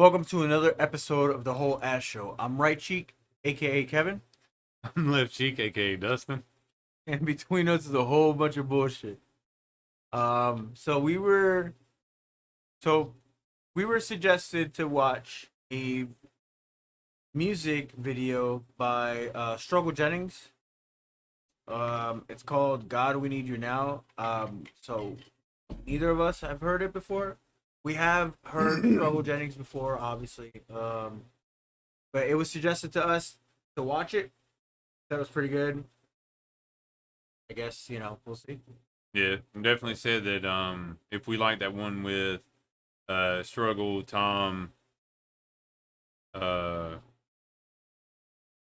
Welcome to another episode of the Whole Ass Show. I'm Right Cheek, aka Kevin, I'm Left Cheek, aka Dustin. and between us is a whole bunch of bullshit. So we were suggested to watch a music video by Struggle Jennings. It's called "God We Need You Now." So neither of us have heard it before. We have heard Struggle Jennings before, obviously. But it was suggested to us to watch it. That was pretty good. I guess, we'll see. Yeah, definitely said that if we like that one with Struggle, Tom, uh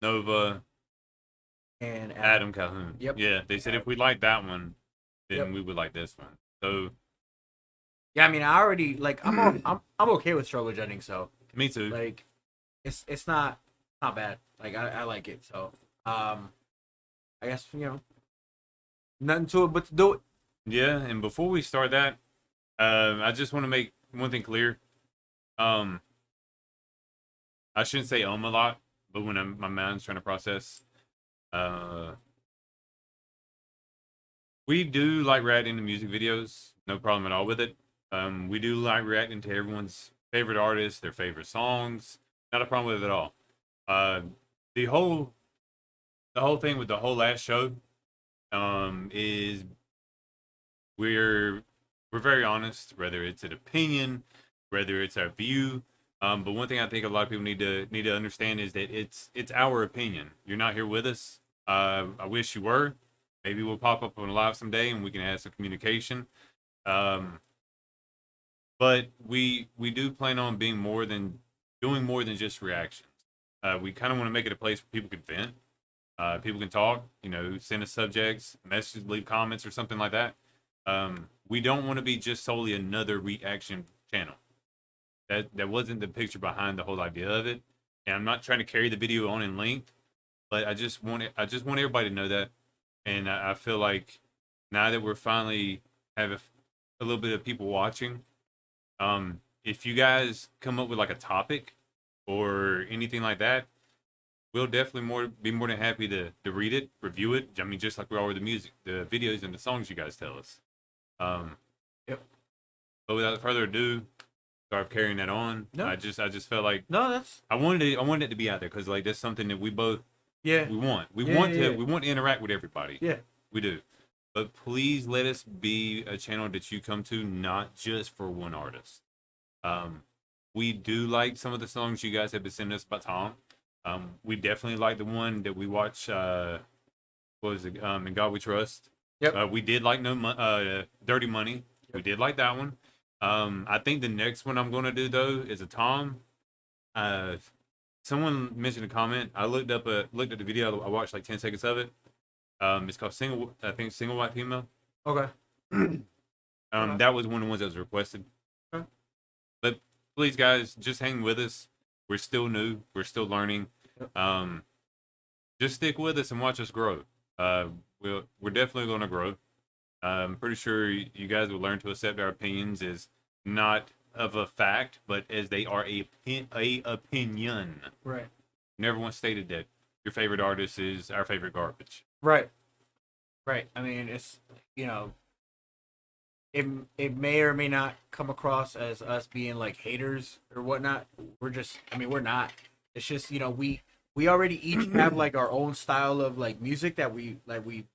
Nova, And Adam Calhoun. Yep. Yeah, they said if we like that one, then Yep. we would like this one. So Yeah, I mean, I already like I'm okay with Struggle Jennings, so me too. like it's not bad. Like I like it. So I guess, nothing to it but to do it. Yeah, and before we start that, I just want to make one thing clear. Um I shouldn't say a lot, but when my mind's trying to process, uh we do like reacting to music videos. No problem at all with it. We do like reacting to everyone's favorite artists, their favorite songs. Not a problem with it at all. Uh, the whole the whole thing with the whole last show is we're we're very honest, whether it's an opinion, whether it's our view. But one thing I think a lot of people need to understand is that it's our opinion. You're not here with us. I wish you were. Maybe we'll pop up on live someday and we can have some communication. Um, but we do plan on being more than doing more than just reactions. We kind of want to make it a place where people can vent, people can talk. Send us subjects, messages, leave comments, or something like that. We don't want to be just solely another reaction channel. That wasn't the picture behind the whole idea of it. And I'm not trying to carry the video on in length, but I just want everybody to know that. And I feel like now that we're finally have a little bit of people watching, if you guys come up with like a topic or anything like that, we'll definitely be more than happy to read it, review it. I mean, just like we are with the music, the videos, and the songs you guys tell us. Um, Yep. but without further ado, start carrying that on. No. I just felt like No, that's I wanted it to be out there because like that's something that we both yeah. we want. We Yeah, want yeah, to yeah. we want to interact with everybody. Yeah. We do. But please let us be a channel that you come to not just for one artist. Um, we do like some of the songs you guys have been sending us about Tom. We definitely like the one that we watched. What was it? In God We Trust. Yep. We did like Dirty Money. We Yep. did like that one. I think the next one I'm gonna do though is a Tom. Uh, Someone mentioned a comment. I looked at the video. I watched like 10 seconds of it. It's called Single. I think Single White Female. Okay. Okay. That was one of the ones that was requested. Okay. But please, guys, just hang with us. We're still new. We're still learning. Yep. Just stick with us and watch us grow. We're definitely going to grow. I'm pretty sure you guys will learn to accept our opinions as not of a fact, but as they are a opinion. Right. Never once stated that your favorite artist is our favorite garbage. Right. Right. I mean, it's you know, it may or may not come across as us being like haters or whatnot. We're not. It's just, we already each have like our own style of like music that we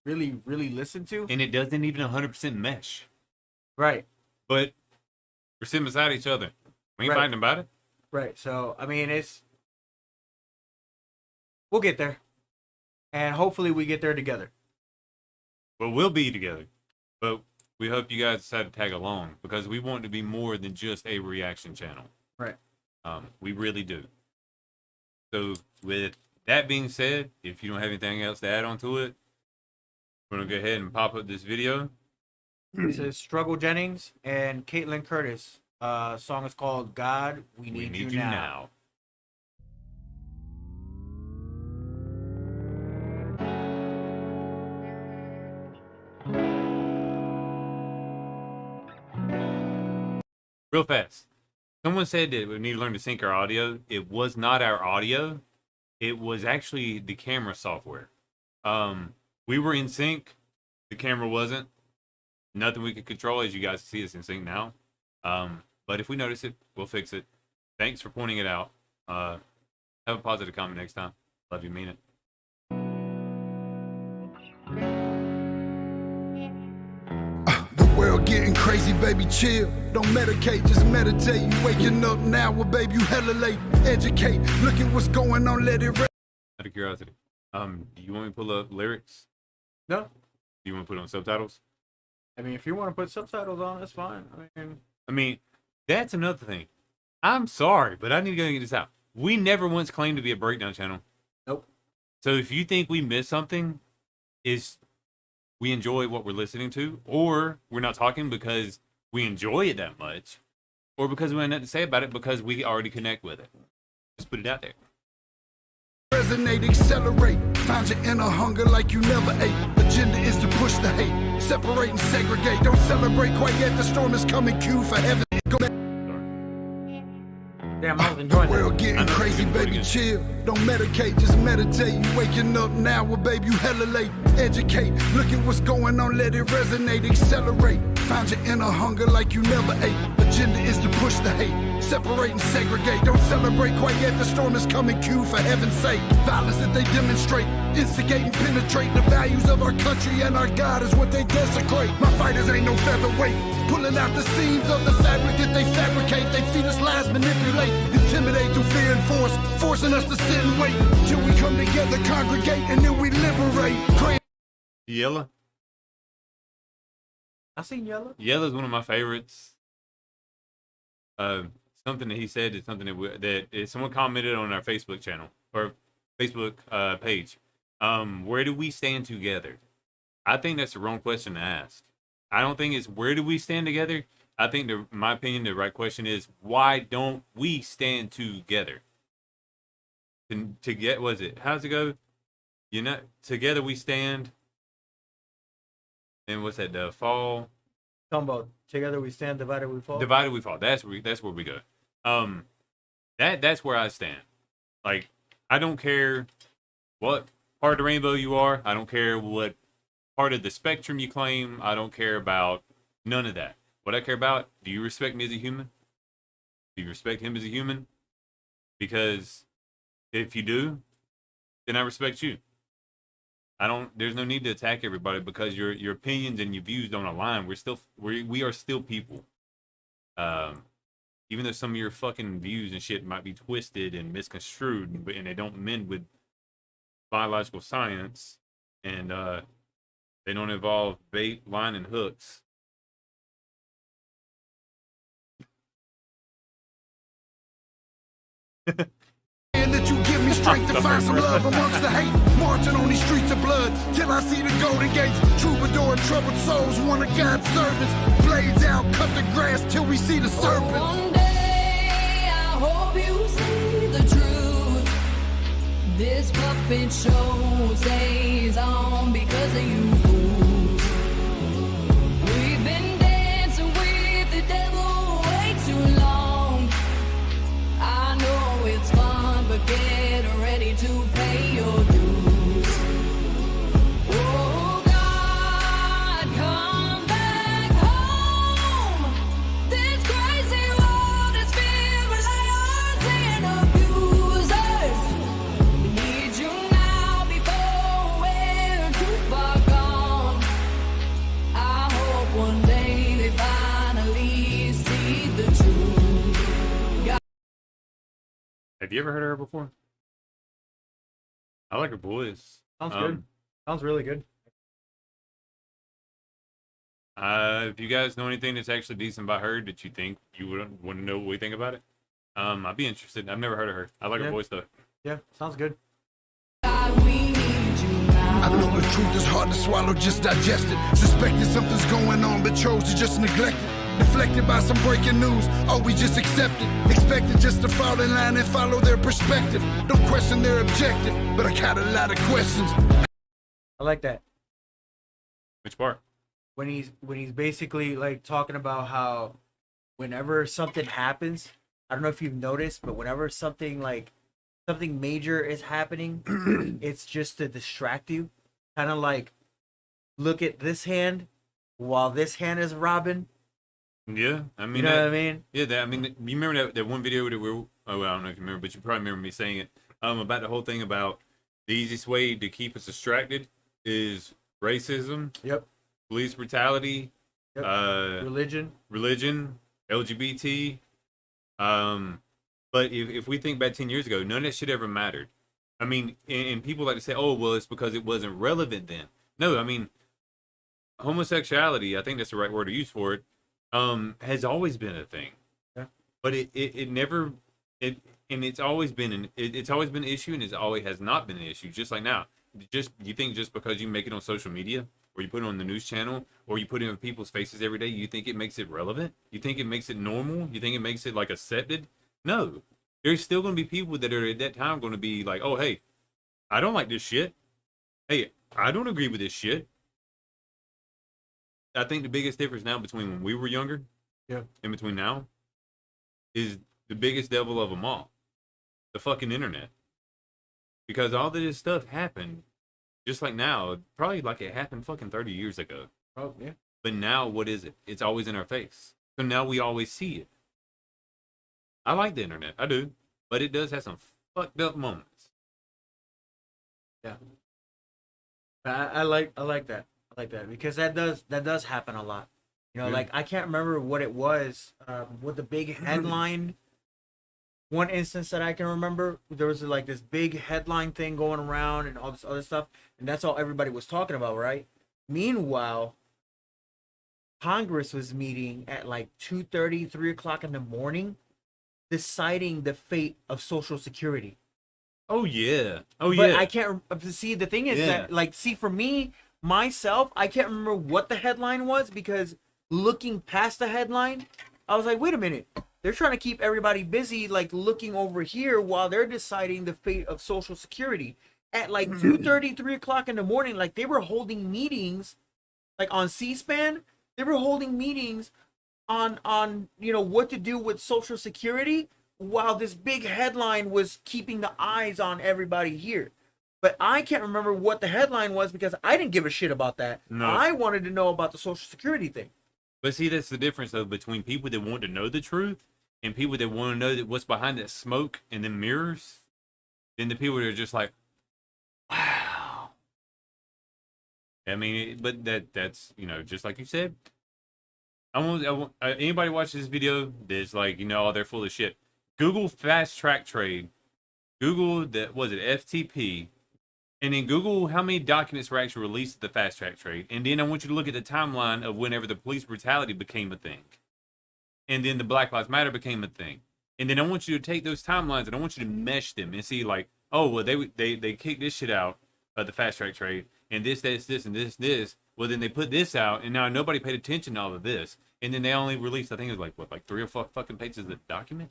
really really listen to. And it doesn't even 100% mesh. Right. But we're sitting beside each other. We ain't Right. fighting about it. Right. So I mean, we'll get there, and hopefully we get there together. But we'll be together. But we hope you guys decide to tag along because we want to be more than just a reaction channel. Right. We really do. So with that being said, if you don't have anything else to add on to it, we're gonna go ahead and pop up this video. This is Struggle Jennings and Caitlin Curtis. Song is called "God We We Need, need You you Now." now. Real fast. Someone said that we need to learn to sync our audio. It was not our audio. It was actually the camera software. We were in sync. The camera wasn't. Nothing we could control, as you guys see us in sync now. But if we notice it, we'll fix it. Thanks for pointing it out. Have a positive comment next time. Love you, mean it. The world getting crazy, baby, chill. Don't medicate, just meditate. You waking up now, well, baby, you hella late. Educate, look at what's going on, let it rest. Out of curiosity, do you want me to pull up lyrics? No, Do you want to put on subtitles? I mean, if you want to put subtitles on, that's fine. I mean, that's another thing. I'm sorry, but I need to go and get this out. We never once claimed to be a breakdown channel. Nope. So if you think we missed something, is we enjoy what we're listening to, or we're not talking because we enjoy it that much, or because we have nothing to say about it because we already connect with it. Just put it out there. Resonate, accelerate. Find your inner hunger like you never ate. Agenda is to push the hate. Separate and segregate. Don't celebrate quite yet. The storm is coming. Cue for heaven. Go back. Damn, I was enjoying World that. getting crazy, baby, chill. Don't medicate, just meditate. You waking up now, well, baby, you hella late. Educate, look at what's going on, let it resonate, accelerate. Find your inner hunger like you never ate. Agenda is to push the hate. Separate and segregate. Don't celebrate quite yet. The storm is coming. Cue for heaven's sake. Violence that they demonstrate. Instigate and penetrate. The values of our country and our God is what they desecrate. My fighters ain't no featherweight. Pulling out the seams of the fabric that they fabricate. They feed us lies, manipulate, intimidate through fear and force, forcing us to sit and wait till we come together, congregate, and then we liberate. Pray. Yella. I seen Yellow. Yella's one of my favorites. Something that he said is something that someone commented on our Facebook channel or Facebook page. Where do we stand together? I think that's the wrong question to ask. I don't think it's where do we stand together. I think, my opinion, the right question is why don't we stand together? To get, was it? How's it go? You know, together we stand. And what's that? The fall. Talking about together we stand, divided we fall. Divided we fall. That's where we go. That's where I stand. Like, I don't care what part of the rainbow you are. I don't care what part of the spectrum you claim. I don't care about none of that. What I care about, do you respect me as a human? Do you respect him as a human? Because if you do, then I respect you. There's no need to attack everybody because your opinions and your views don't align. We are still people. Even though some of your fucking views and shit might be twisted and misconstrued and they don't mend with biological science and they don't involve bait, line, and hooks. And that you give me strength to find some love amongst the hate. Marching on these streets of blood till I see the golden gates. Troubadour and troubled souls, one of God's servants. Blades out, cut the grass till we see the serpents. One day I hope you see the truth. This puppet show stays on because of you fools. We've been dancing with the devil way too long. I know it's fun, but get ready to pay your dues. Oh God, come back home. This crazy world is filled with liars and abusers. We need you now before we're too far gone. I hope one day they finally see the truth. Have you ever heard of her before? I like her voice. Sounds good. Sounds really good. If you guys know anything that's actually decent by her that you think you would want to know what we think about it, I'd be interested. I've never heard of her. I like her voice though. Yeah, sounds good. God, we need you now. I know the truth is hard to swallow, just digest it. Suspected something's going on, but chose to just neglect it. Deflected by some breaking news, oh, we just accept it. Expected just to fall in line and follow their perspective. Don't question their objective, but I got a lot of questions. I like that. Which part? When he's basically like talking about how whenever something happens, I don't know if you've noticed, but whenever something major is happening, it's just to distract you. Kind of like, look at this hand while this hand is robbing. Yeah, I mean, You know what I mean? yeah, I mean, you remember that one video that oh, well, I don't know if you remember, but you probably remember me saying it, about the whole thing about the easiest way to keep us distracted is racism, Yep. police brutality, Yep. Religion. LGBT. But if we think back 10 years ago, none of that shit ever mattered. I mean, and people like to say, oh, well, it's because it wasn't relevant then. No, I mean, homosexuality, I think that's the right word to use for it, has always been a thing. Yeah. But it never, it's always been it's always been an issue, and it always has not been an issue, just like now. You think just because you make it on social media, or you put it on the news channel, or you put it in people's faces every day, you think it makes it relevant? You think it makes it normal? You think it makes it like accepted? No. There's still going to be people that are at that time going to be like, oh, hey, I don't like this shit. Hey, I don't agree with this shit. I think the biggest difference now between when we were younger, yeah, and between now, is the biggest devil of them all, the fucking internet. Because all of this stuff happened, just like now, probably like it happened fucking 30 years ago. Oh, yeah. But now, what is it? It's always in our face. So now we always see it. I like the internet, I do, but it does have some fucked up moments. Yeah. I like that. I like that because that does happen a lot. You know, Yeah. like I can't remember what it was. With the big headline. One instance that I can remember, there was like this big headline thing going around and all this other stuff, and that's all everybody was talking about, right? Meanwhile, Congress was meeting at like 2:30, 3 o'clock in the morning, deciding the fate of Social Security. Oh yeah. Oh But yeah. I can't see. The thing is Yeah. that, like, see, for me, myself, I can't remember what the headline was because looking past the headline, I was like, wait a minute. They're trying to keep everybody busy, like looking over here while they're deciding the fate of Social Security at like 2:30, 3 o'clock in the morning. Like they were holding meetings, like on C-SPAN. They were holding meetings on what to do with Social Security while this big headline was keeping the eyes on everybody here. But I can't remember what the headline was because I didn't give a shit about that. No. I wanted to know about the Social Security thing. But see, that's the difference though between people that want to know the truth and people that want to know that what's behind that smoke and the mirrors. Then the people that are just like, wow. I mean, but that's just like you said. I want anybody watch this video that's like, oh, they're full of shit. Google fast track trade. Google was it FTP, and then Google how many documents were actually released at the fast track trade. And then I want you to look at the timeline of whenever the police brutality became a thing. And then the Black Lives Matter became a thing. And then I want you to take those timelines and I want you to mesh them and see like, oh, well, they kicked this shit out of the fast track trade. And this, and this. Well, then they put this out and now nobody paid attention to all of this. And then they only released, I think it was like 3 or 4 fucking pages of the document.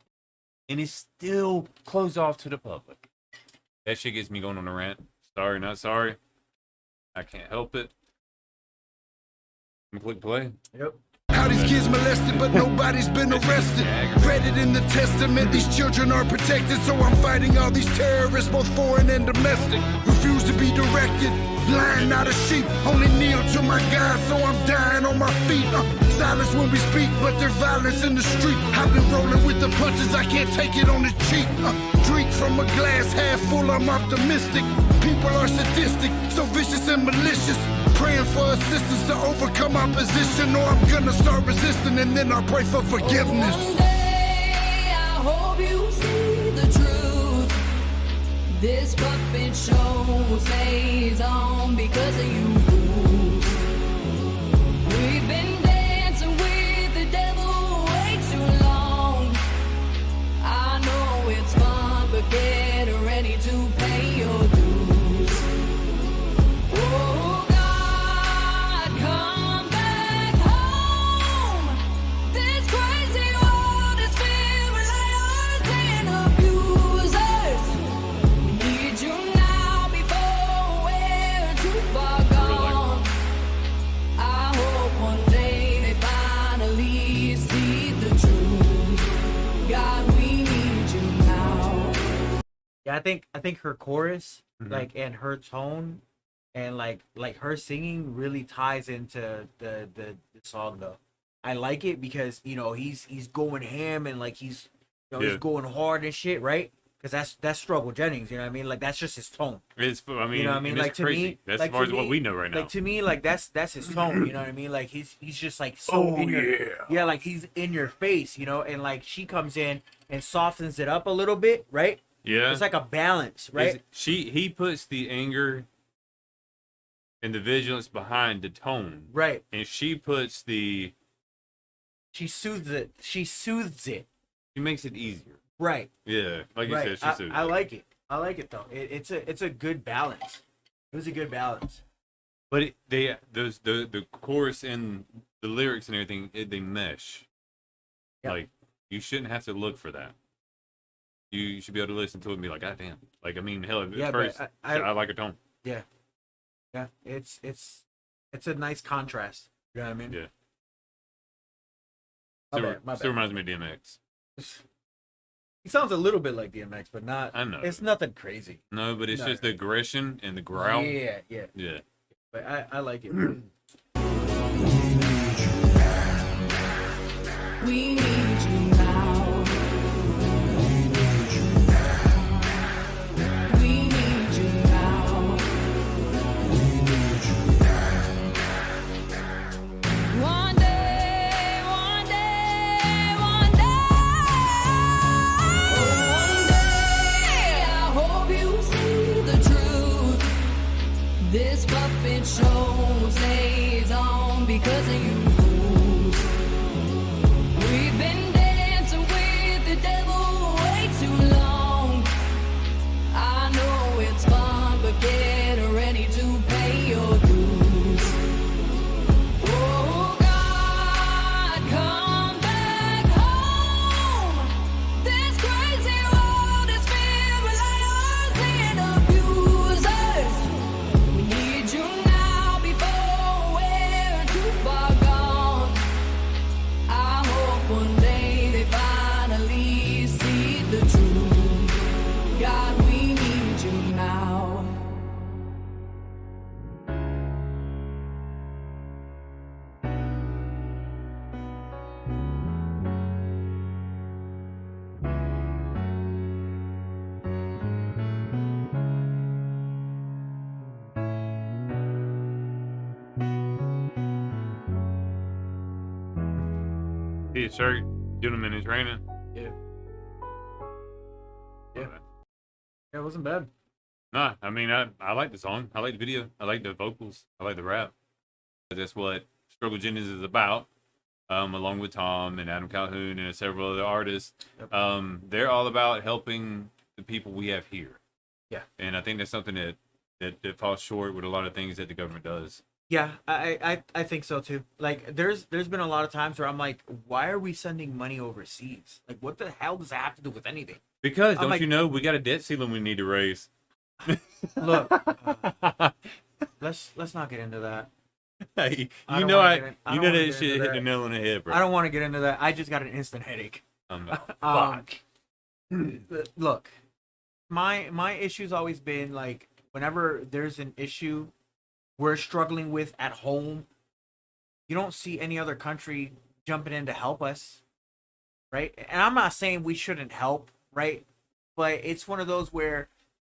And it's still closed off to the public. That shit gets me going on a rant. Sorry, not sorry. I can't help it. I'm gonna click play. Yep. How these kids molested, but nobody's been arrested. Read it in the testament, these children are protected. So I'm fighting all these terrorists, both foreign and domestic. Refuse to be directed, blind, not a sheep. Only kneel to my God, so I'm dying on my feet. Silence when we speak, but there's violence in the street. I've been rolling with the punches, I can't take it on the cheek. Drink from a glass half full, I'm optimistic. People are sadistic, so vicious and malicious. Praying for assistance to overcome opposition, or I'm gonna start resisting and then I'll pray for forgiveness. One day I hope you see the truth. This puppet show stays on because of you fools. We've been dancing with the devil way too long. I know it's fun, but get ready to pay your dues. Oh, God, come back home. This crazy world is filled with liars and abusers. We need you now before we're too far gone. I hope one day they finally see the truth. God, we Yeah, I think her chorus, Mhm. like, and her tone, and like her singing really ties into the song though. I like it because he's going ham, and like he's Yeah, going hard and shit, right? Because that's Struggle Jennings, you know what I mean? Like that's just his tone. I You know what I mean, mean? and it's Like to crazy. me, That's as like far to as what me, we know right now. like to me, like that's his tone. You know what I mean? Like he's just like so Oh in your yeah. yeah, like he's in your face, and like she comes in and softens it up a little bit, right? Yeah. It's like a balance, right? He puts the anger and the vigilance behind the tone, Right. and she puts the She soothes it. She soothes it. she makes it easier. Right. Yeah, like you Right. said, she I, said I like it. I like it though. It's a good balance. It was a good balance. But the chorus and the lyrics and everything they mesh. Yep. Like you shouldn't have to look for that. You should be able to listen to it and be like, God damn. Like I mean, hell, at Yeah, first but I like a tone. yeah, yeah. It's a nice contrast. You know what I mean? Yeah. My Still, bad. My still bad. reminds me of DMX. He sounds a little bit like DMX, but not. I know. It's nothing crazy. No, but it's No. just the aggression and the growl. Yeah, yeah. Yeah. But I like it. We need you now. We need you now. One day, one day, one day, I hope you see the truth. This puppet show stays on because of you fools. We've been dancing with the devil way too long. I know it's fun, but get ready to pay your dues. Oh God, come back home. This crazy world is filled with liars and abusers. We need you now before we're too far gone. I hope one day they finally see the truth. God, we need you now. See a shirt, gentlemen, it's raining. Yeah. Yeah. Okay. Yeah, it wasn't bad. Nah, I mean, I like the song. I like the video. I like the vocals. I like the rap. That's what Struggle Jennings is about. Along with Tom and Adam Calhoun and several other artists. Yep. They're all about helping the people we have here. Yeah. And I think that's something that falls short with a lot of things that the government does. Yeah, I think so too. Like there's been a lot of times where I'm like, why are we sending money overseas? Like what the hell does that have to do with anything? Because I'm don't like- you know we got a debt ceiling we need to raise? Look, let's not get into that. Hey, I you don't know wanna I get in- I you don't know wanna that get shit into hit that. the nail on the head, bro. I don't want to get into that. I just got an instant headache. Fuck. Look, my issue's always been like whenever there's an issue we're struggling with at home, you don't see any other country jumping in to help us, right? And I'm not saying we shouldn't help, right? But it's one of those where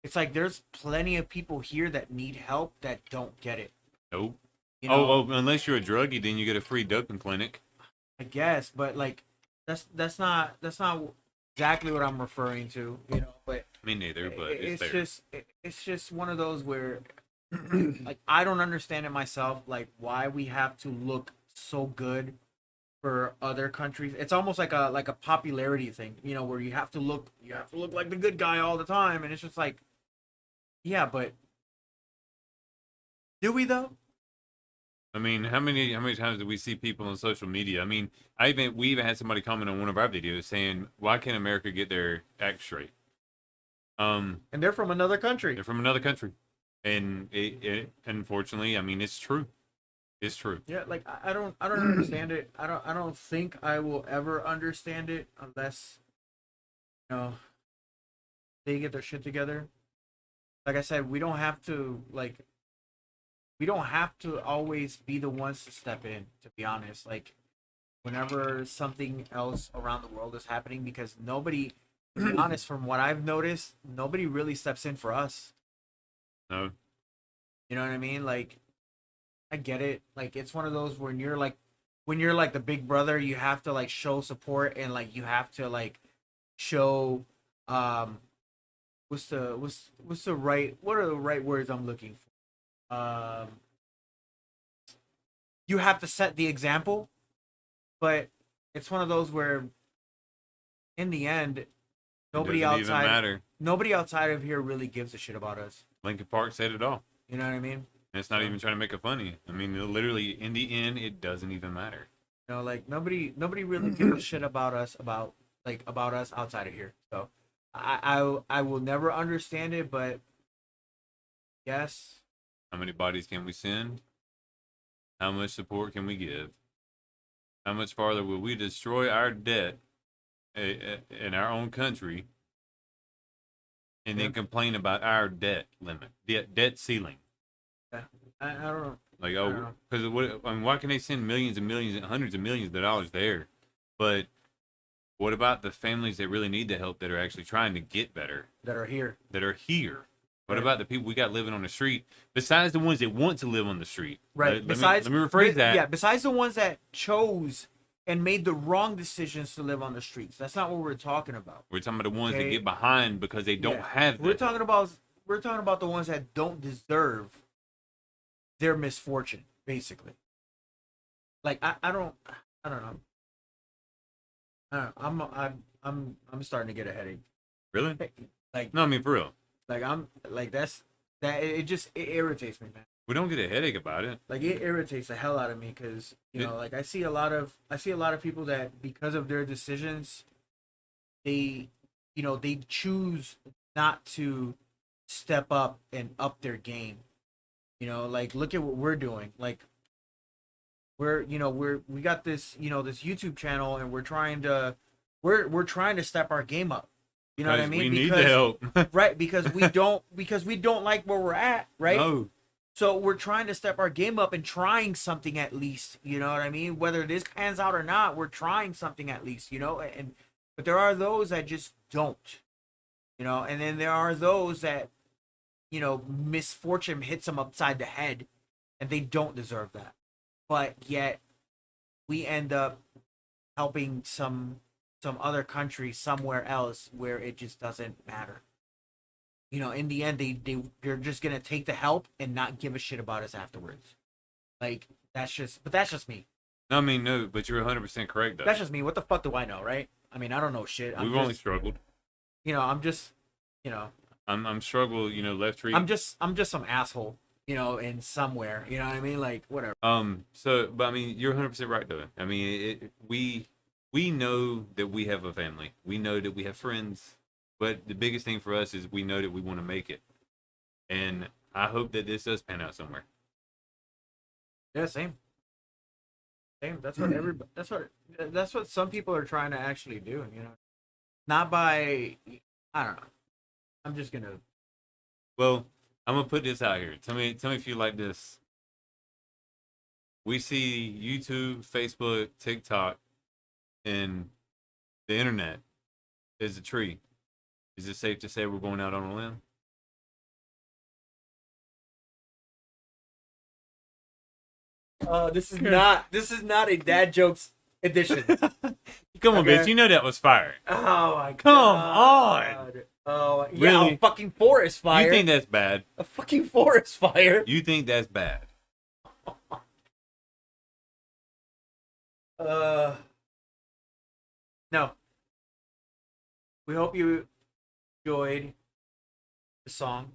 it's like there's plenty of people here that need help that don't get it. Nope. You know, Oh, well, unless you're a druggie, then you get a free doping clinic. I guess, but like that's not exactly what I'm referring to, But Me neither, but it's there. it's just one of those where like I don't understand it myself, like why we have to look so good for other countries. It's almost like a popularity thing, where you have to look like the good guy all the time, and it's just like, yeah, but do we though? I mean, how many times do we see people on social media? I mean, we even had somebody comment on one of our videos saying, "Why can't America get their act straight?" And they're from another country. They're from another country, and it unfortunately, I mean, it's true. It's true. Yeah, like I don't understand it. I don't think I will ever understand it unless they get their shit together. Like I said, we don't have to always be the ones to step in, to be honest. Like whenever something else around the world is happening, because nobody, to be honest, from what I've noticed, nobody really steps in for us. No. You know what I mean? Like I get it. Like it's one of those when you're like the big brother, you have to like show support, and like you have to like show what's the right, what are the right words I'm looking for? You have to set the example, but it's one of those where in the end nobody Doesn't even outside matter. nobody outside of here really gives a shit about us. Lincoln Park said it all. You know what I mean? And it's not even trying to make it funny. I mean, literally, in the end, it doesn't even matter. You know, like nobody really gives a shit about us, about us outside of here. So I will never understand it, but yes, How many bodies can we send? How much support can we give? How much farther will we destroy our debt in our own country and then complain about our debt limit, debt ceiling? yeah, I don't know. Like, I don't oh, know. because I mean, why can they send millions and millions and hundreds of millions of dollars there? But what about the families that really need the help, that are actually trying to get better, That are here. that are here? What Right. about the people we got living on the street, besides the ones that want to live on the street? Right. Let me rephrase that. Yeah, besides the ones that chose and made the wrong decisions to live on the streets. That's not what we're talking about. We're talking about the ones Okay. that get behind because they don't Yeah. have. We're that. talking about the ones that don't deserve their misfortune, basically. Like I don't know. I don't know. I'm starting to get a headache. Really? Like No, I mean for real. like I'm like it just it irritates me, man. We don't get a headache about it. Like it irritates the hell out of me because you know, like I see a lot of people that because of their decisions, they they choose not to step up and up their game. You know, like look at what we're doing. Like we got this this YouTube channel, and we're trying to step our game up. You know what I Guys, mean? We need the help. Right, because we don't like where we're at, right? No. So we're trying to step our game up and trying something at least, you know what I mean? Whether this pans out or not, we're trying something at least, you know? But there are those that just don't. You know, and then there are those that misfortune hits them upside the head and they don't deserve that. But yet we end up helping some other country somewhere else where it just doesn't matter. You know, in the end, they're just gonna take the help and not give a shit about us afterwards. Like that's just me. No, I mean no, but you're 100% correct though. That's just me. What the fuck do I know, right? I mean, I don't know shit. We've only struggled. I'm just, I'm struggle. Left tree. I'm just some asshole, in somewhere. You know what I mean? Like whatever. So, but I mean, you're 100% right though. I mean, we know that we have a family. We know that we have friends. But the biggest thing for us is we know that we want to make it. And I hope that this does pan out somewhere. Yeah, same. That's what that's what some people are trying to actually do. Not by, I don't know. I'm just gonna. Well, I'm gonna put this out here. Tell me if you like this. We see YouTube, Facebook, TikTok, and the internet is a tree. Is it safe to say we're going out on a limb? This is not a dad jokes edition. Come on, Okay. bitch. You know that was fire. Oh my Come god. on. Oh yeah, Really? a fucking forest fire. You think that's bad? A fucking forest fire. You think that's bad? No. We hope you enjoyed the song,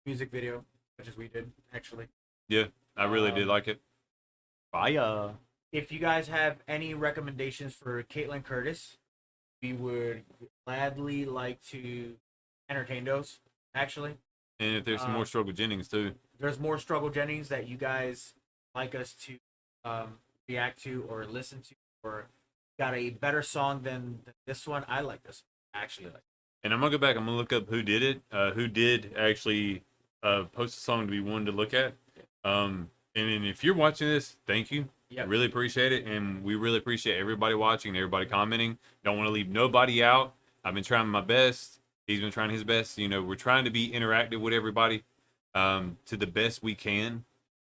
music video, such as we did, actually. Yeah, I really did like it. Fire. If you guys have any recommendations for Caitlin Curtis, we would gladly like to entertain those, actually. And if there's some more Struggle Jennings too. There's more Struggle Jennings that you guys like us to react to or listen to, or got a better song than this one. I like this one. I actually like it. And I'm gonna go back. I'm gonna look up who did it. Who did actually post a song to be one to look at. And then if you're watching this, thank you. Yep. Really appreciate it, and we really appreciate everybody watching and everybody commenting. Don't want to leave nobody out. I've been trying my best. He's been trying his best. You know, we're trying to be interactive with everybody to the best we can.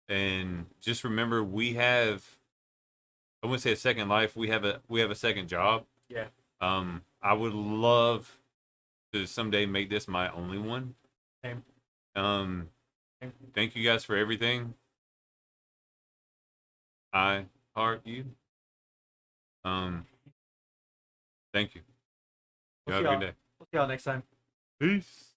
And just remember, we have, I wouldn't say a second life. We have a second job. Yeah. I would love to someday make this my only one. Same. Thank you guys for everything. I heart you. Thank you. You have a good day. We'll see y'all next time. Peace.